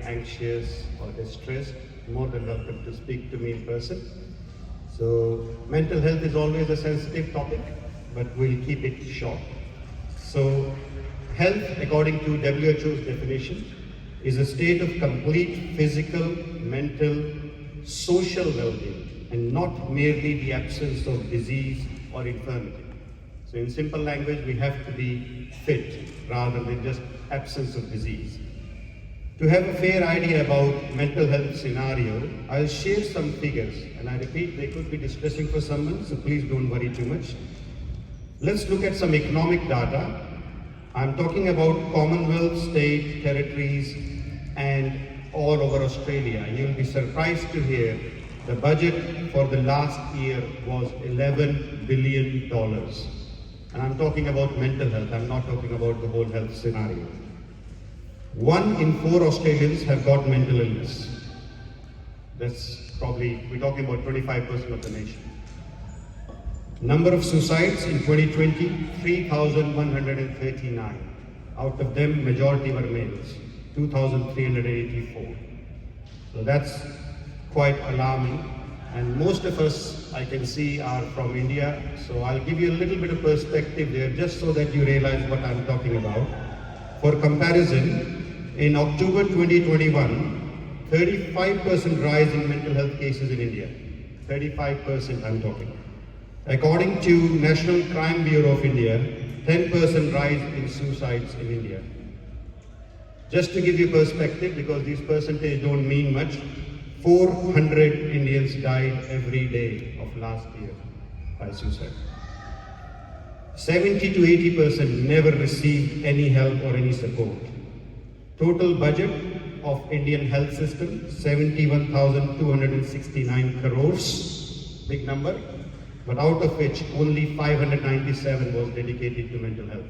anxious or distressed, more than welcome to speak to me in person. So mental health is always a sensitive topic, but we'll keep it short. So health, according to WHO's definition, is a state of complete physical, mental, social well-being, and not merely the absence of disease or infirmity. So in simple language, we have to be fit rather than just absence of disease. To have a fair idea about mental health scenario, I'll share some figures, and I repeat, they could be distressing for someone, so please don't worry too much. Let's look at some economic data. I'm talking about Commonwealth, state, territories, and all over Australia. You'll be surprised to hear the budget for the last year was $11 billion. And I'm talking about mental health, I'm not talking about the whole health scenario. 1 in 4 Australians have got mental illness. That's probably, we're talking about 25% of the nation. Number of suicides in 2020, 3,139. Out of them, majority were males, 2,384. So that's quite alarming. And most of us, I can see, are from India. So I'll give you a little bit of perspective there, just so that you realize what I'm talking about. For comparison, in October 2021, 35% rise in mental health cases in India. 35% I'm talking. According to National Crime Bureau of India, 10% rise in suicides in India. Just to give you perspective, because these percentages don't mean much, 400 Indians died every day of last year by suicide. 70 to 80% never received any help or any support. Total budget of Indian health system, 71,269 crores, big number, but out of which only 597 was dedicated to mental health.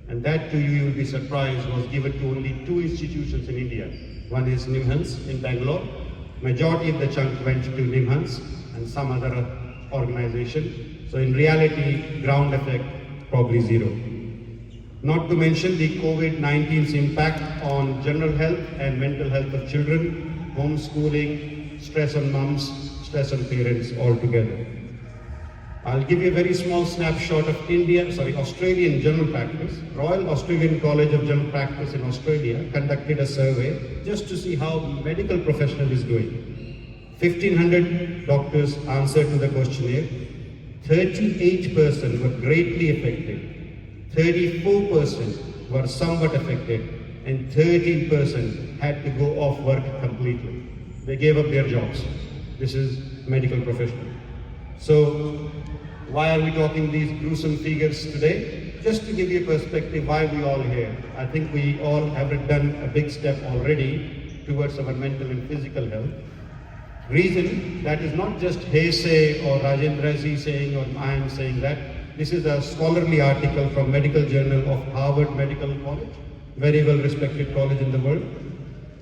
And that, to you will be surprised, was given to only 2 institutions in India. One is NIMHANS in Bangalore. Majority of the chunk went to NIMHANS and some other organization. So in reality, ground effect, probably zero. Not to mention the COVID-19's impact on general health and mental health of children, homeschooling, stress on moms, stress on parents altogether. I'll give you a very small snapshot of Australian general practice. Royal Australian College of General Practice in Australia conducted a survey just to see how medical professional is doing. 1,500 doctors answered to the questionnaire. 38% were greatly affected. 34% were somewhat affected, and 13% had to go off work completely. They gave up their jobs. This is medical professional. So why are we talking these gruesome figures today? Just to give you a perspective why we all here. I think we all have done a big step already towards our mental and physical health. Reason that is not just hearsay or Rajendra ji saying or I am saying that. This is a scholarly article from Medical Journal of Harvard Medical College, very well respected college in the world.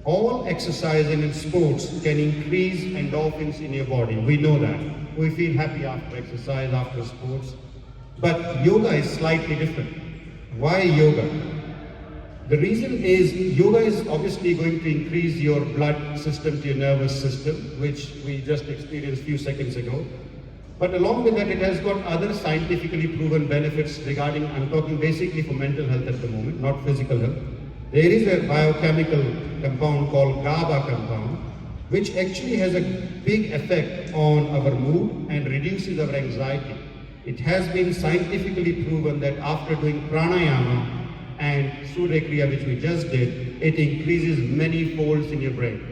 All exercise and sports can increase endorphins in your body. We know that. We feel happy after exercise, after sports. But yoga is slightly different. Why yoga? The reason is yoga is obviously going to increase your blood system to your nervous system, which we just experienced a few seconds ago. But along with that, it has got other scientifically proven benefits regarding, I'm talking basically for mental health at the moment, not physical health. There is a biochemical compound called GABA compound, which actually has a big effect on our mood and reduces our anxiety. It has been scientifically proven that after doing pranayama and Kriya, which we just did, it increases many folds in your brain.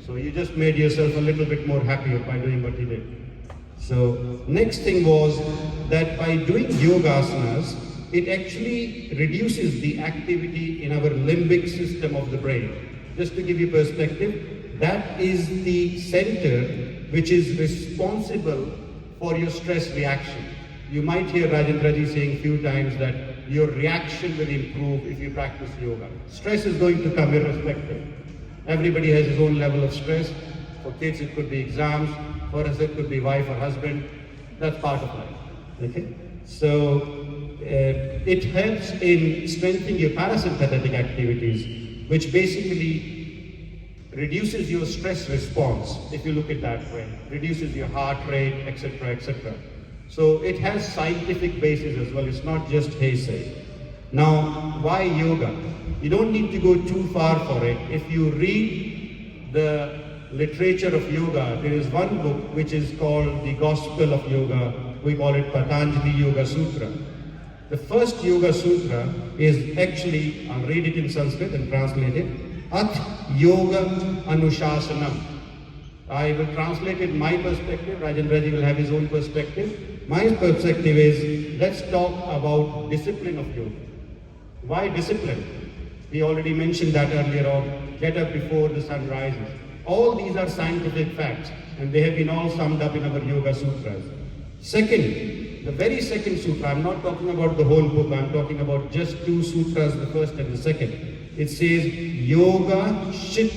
So you just made yourself a little bit more happier by doing what you did. So next thing was that by doing yogasanas, it actually reduces the activity in our limbic system of the brain. Just to give you perspective, that is the center which is responsible for your stress reaction. You might hear Rajendra ji saying a few times that your reaction will improve if you practice yoga. Stress is going to come irrespective. Everybody has his own level of stress. For kids it could be exams, for us it could be wife or husband. That's part of life. Okay? So it helps in strengthening your parasympathetic activities, which basically reduces your stress response, if you look at that way, reduces your heart rate, etc., etc. So it has scientific basis as well, it's not just hearsay. Now, why yoga? You don't need to go too far for it. If you read the literature of yoga, there is one book which is called The Gospel of Yoga. We call it Patanjali Yoga Sutra. The first Yoga Sutra is actually, I'll read it in Sanskrit and translate it, At Yoga Anushasanam. I will translate it my perspective, Rajendra ji will have his own perspective. My perspective is, let's talk about discipline of yoga. Why discipline? We already mentioned that earlier on, get up before the sun rises. All these are scientific facts and they have been all summed up in our Yoga Sutras. Second, the very second sutra, I'm not talking about the whole book, I'm talking about just two sutras, the first and the second. It says, Yoga Shit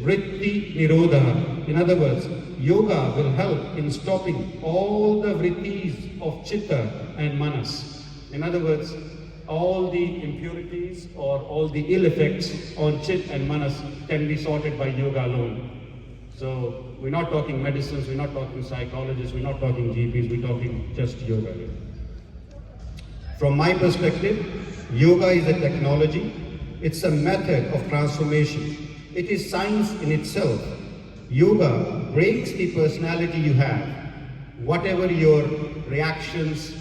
Vritti Nirodha. In other words, yoga will help in stopping all the vrittis of chitta and manas. In other words, all the impurities or all the ill effects on chit and manas can be sorted by yoga alone. So we're not talking medicines, we're not talking psychologists, we're not talking GPs, we're talking just yoga here. From my perspective, yoga is a technology, it's a method of transformation. It is science in itself. Yoga breaks the personality you have. Whatever your reactions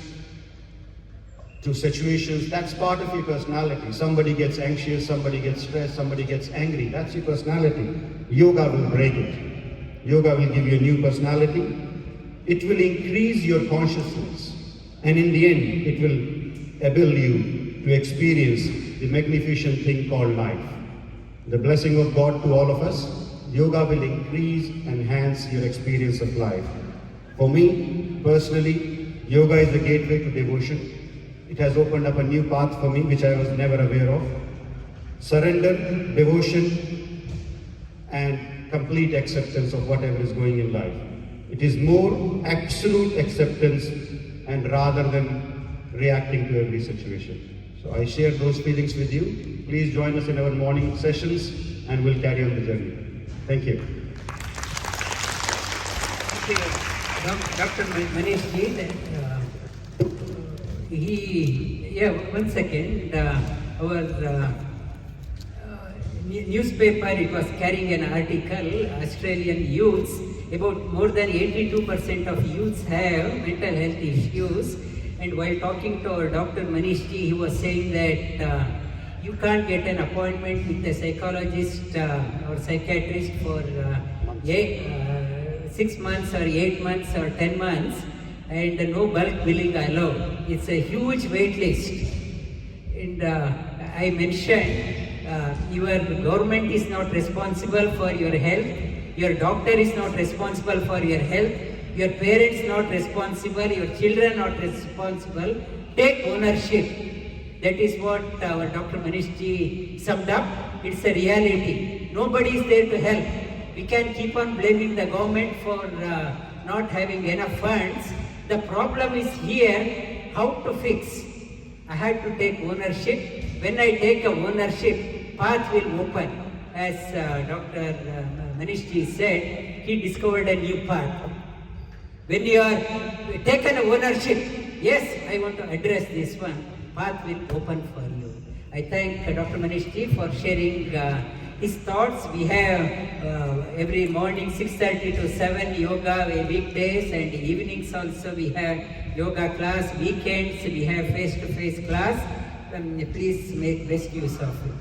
to situations, that's part of your personality. Somebody gets anxious, somebody gets stressed, somebody gets angry. That's your personality. Yoga will break it. Yoga will give you a new personality. It will increase your consciousness. And in the end, it will enable you to experience the magnificent thing called life. The blessing of God to all of us, yoga will increase, enhance your experience of life. For me, personally, yoga is the gateway to devotion. It has opened up a new path for me, which I was never aware of. Surrender, devotion, and complete acceptance of whatever is going in life. It is more absolute acceptance and rather than reacting to every situation. So I share those feelings with you. Please join us in our morning sessions and we'll carry on the journey. Thank you. Thank you, Dr. Manish ji. One second. Our newspaper, it was carrying an article, Australian youths, about more than 82% of youths have mental health issues. And while talking to our Dr. Manish ji, he was saying that you can't get an appointment with a psychologist or psychiatrist for 6 months or 8 months or 10 months, and no bulk billing allowed. It's a huge wait list. And I mentioned, your government is not responsible for your health, your doctor is not responsible for your health, your parents not responsible, your children not responsible. Take ownership. That is what our Dr. Manish ji summed up. It's a reality. Nobody is there to help. We can keep on blaming the government for not having enough funds. The problem is here, how to fix. I had to take ownership. When I take a ownership, path will open. As Dr. Manish ji said, he discovered a new path. When you are taken ownership, yes, I want to address this one, path will open for you. I thank Dr. Manish ji for sharing his thoughts. We have every morning 6:30 to 7 yoga weekdays, and evenings also we have yoga class. Weekends we have face-to-face class. Please make best use of it.